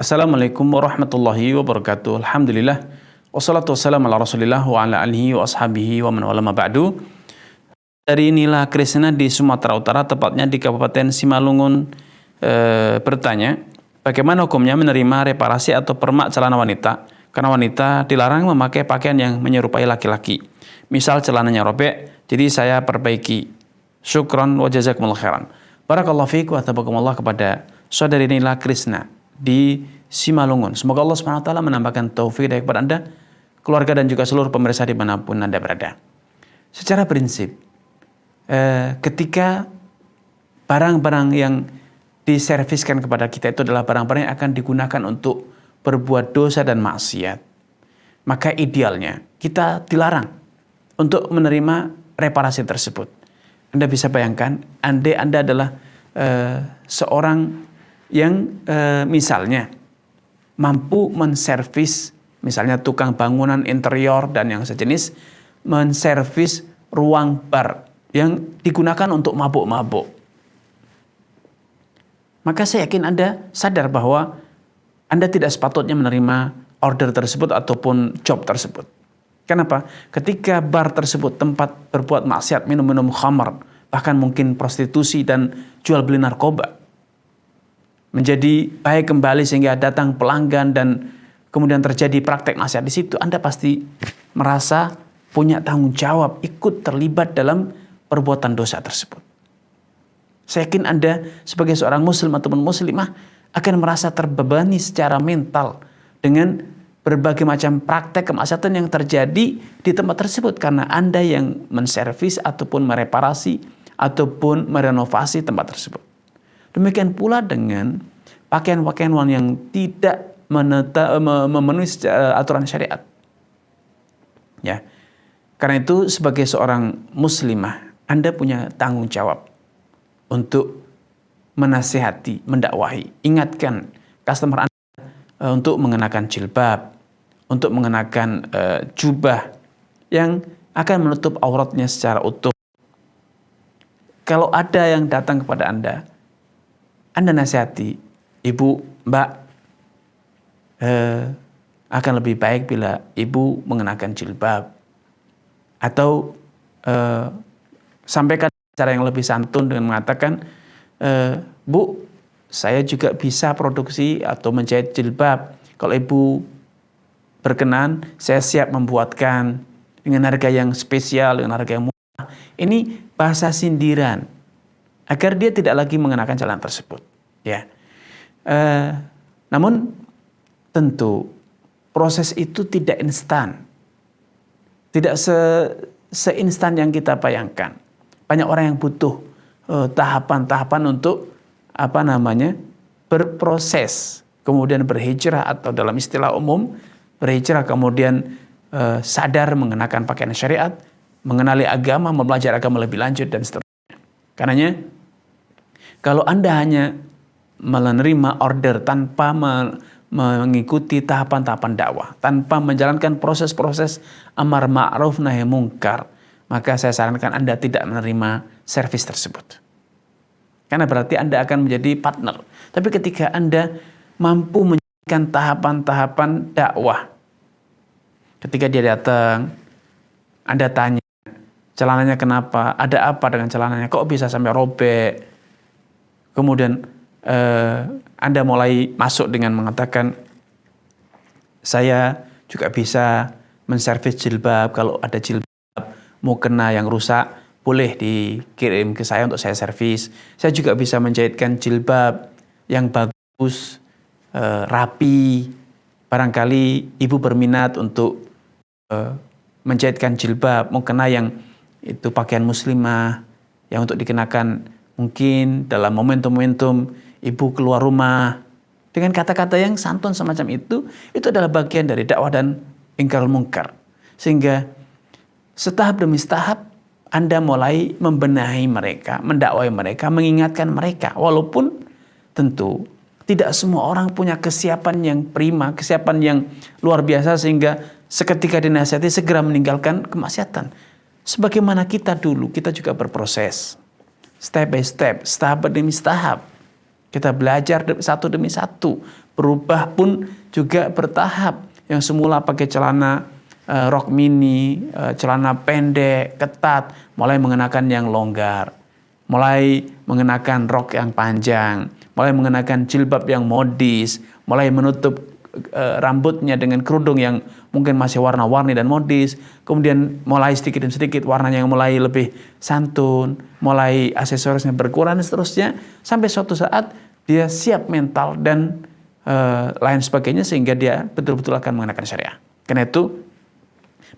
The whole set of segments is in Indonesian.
Assalamualaikum warahmatullahi wabarakatuh. Alhamdulillah. Wassalatu wassalamu ala rasulillah wa ala alihi wa ashabihi wa man wala ma ba'du. Dari Nila Krisna di Sumatera Utara, tepatnya di Kabupaten Simalungun, bertanya, bagaimana hukumnya menerima reparasi atau permak celana wanita? Karena wanita dilarang memakai pakaian yang menyerupai laki-laki. Misal celananya robek, jadi saya perbaiki. Syukron wa jazakumullah khairan. Barakallahu fiik wa tabakumullah kepada saudari Nila Krisna di Simalungun. Semoga Allah SWT menambahkan taufik kepada Anda, keluarga dan juga seluruh pemirsa dimanapun Anda berada. Secara prinsip, ketika barang-barang yang diserviskan kepada kita itu adalah barang-barang yang akan digunakan untuk berbuat dosa dan maksiat, maka idealnya kita dilarang untuk menerima reparasi tersebut. Anda bisa bayangkan, andai Anda adalah seorang yang misalnya mampu menservis, misalnya tukang bangunan interior dan yang sejenis, menservis ruang bar yang digunakan untuk mabuk-mabuk. Maka saya yakin Anda sadar bahwa Anda tidak sepatutnya menerima order tersebut ataupun job tersebut. Kenapa? Ketika bar tersebut tempat berbuat maksiat, minum-minum khamar, bahkan mungkin prostitusi dan jual beli narkoba, menjadi baik kembali sehingga datang pelanggan dan kemudian terjadi praktek maksiat di situ, Anda pasti merasa punya tanggung jawab ikut terlibat dalam perbuatan dosa tersebut. Saya yakin Anda sebagai seorang muslim ataupun muslimah akan merasa terbebani secara mental dengan berbagai macam praktek kemaksiatan yang terjadi di tempat tersebut karena Anda yang menservis ataupun mereparasi ataupun merenovasi tempat tersebut. Demikian pula dengan pakaian-pakaian yang tidak memenuhi aturan syariat. Ya. Karena itu sebagai seorang muslimah, Anda punya tanggung jawab untuk menasihati, mendakwahi, ingatkan customer Anda untuk mengenakan jilbab, untuk mengenakan jubah yang akan menutup auratnya secara utuh. Kalau ada yang datang kepada Anda nasihati, Ibu, Mbak, akan lebih baik bila Ibu mengenakan jilbab. Atau sampaikan cara yang lebih santun dengan mengatakan, Bu, saya juga bisa produksi atau menjahit jilbab. Kalau Ibu berkenan, saya siap membuatkan dengan harga yang spesial, dengan harga yang murah. Ini bahasa sindiran agar dia tidak lagi mengenakan celana tersebut. Ya, namun tentu proses itu tidak instan, tidak seinstan yang kita bayangkan. Banyak orang yang butuh tahapan-tahapan untuk berproses, kemudian berhijrah atau dalam istilah umum berhijrah, kemudian sadar mengenakan pakaian syariat, mengenali agama, mempelajari agama lebih lanjut dan seterusnya. Karenanya kalau Anda hanya menerima order tanpa mengikuti tahapan-tahapan dakwah, tanpa menjalankan proses-proses amar ma'ruf nahi mungkar, maka saya sarankan Anda tidak menerima servis tersebut. Karena berarti Anda akan menjadi partner. Tapi ketika Anda mampu menjalankan tahapan-tahapan dakwah, ketika dia datang, Anda tanya, celananya kenapa? Ada apa dengan celananya? Kok bisa sampai robek? Kemudian Anda mulai masuk dengan mengatakan, saya juga bisa menservis jilbab. Kalau ada jilbab mukena yang rusak, boleh dikirim ke saya untuk saya servis. Saya juga bisa menjahitkan jilbab yang bagus, rapi. Barangkali Ibu berminat untuk menjahitkan jilbab mukena yang itu pakaian muslimah yang untuk dikenakan mungkin dalam momentum-momentum Ibu keluar rumah. Dengan kata-kata yang santun semacam itu adalah bagian dari dakwah dan ingkarul mungkar. Sehingga setahap demi setahap Anda mulai membenahi mereka, mendakwai mereka, mengingatkan mereka. Walaupun tentu tidak semua orang punya kesiapan yang prima, kesiapan yang luar biasa sehingga seketika dinasihati segera meninggalkan kemaksiatan. Sebagaimana kita dulu, kita juga berproses. Step by step, tahap demi tahap. Kita belajar satu demi satu. Berubah pun juga bertahap. Yang semula pakai celana rok mini, celana pendek, ketat, mulai mengenakan yang longgar. Mulai mengenakan rok yang panjang, mulai mengenakan jilbab yang modis, mulai menutup rambutnya dengan kerudung yang mungkin masih warna-warni dan modis, kemudian mulai sedikit demi sedikit warnanya yang mulai lebih santun, mulai aksesorisnya berkurang dan seterusnya, sampai suatu saat dia siap mental dan lain sebagainya sehingga dia betul-betul akan mengenakan syariah. Karena itu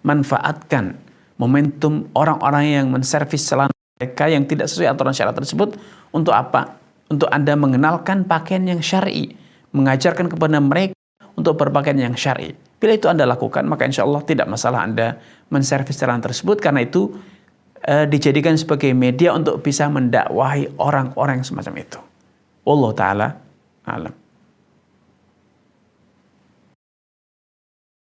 manfaatkan momentum orang-orang yang menservis celana mereka yang tidak sesuai aturan syariat tersebut. Untuk apa? Untuk Anda mengenalkan pakaian yang syar'i, mengajarkan kepada mereka untuk berpakaian yang syar'i. Bila itu Anda lakukan, maka insya Allah tidak masalah Anda menservis celana tersebut, karena itu dijadikan sebagai media untuk bisa mendakwahi orang-orang semacam itu. Allah Ta'ala alam.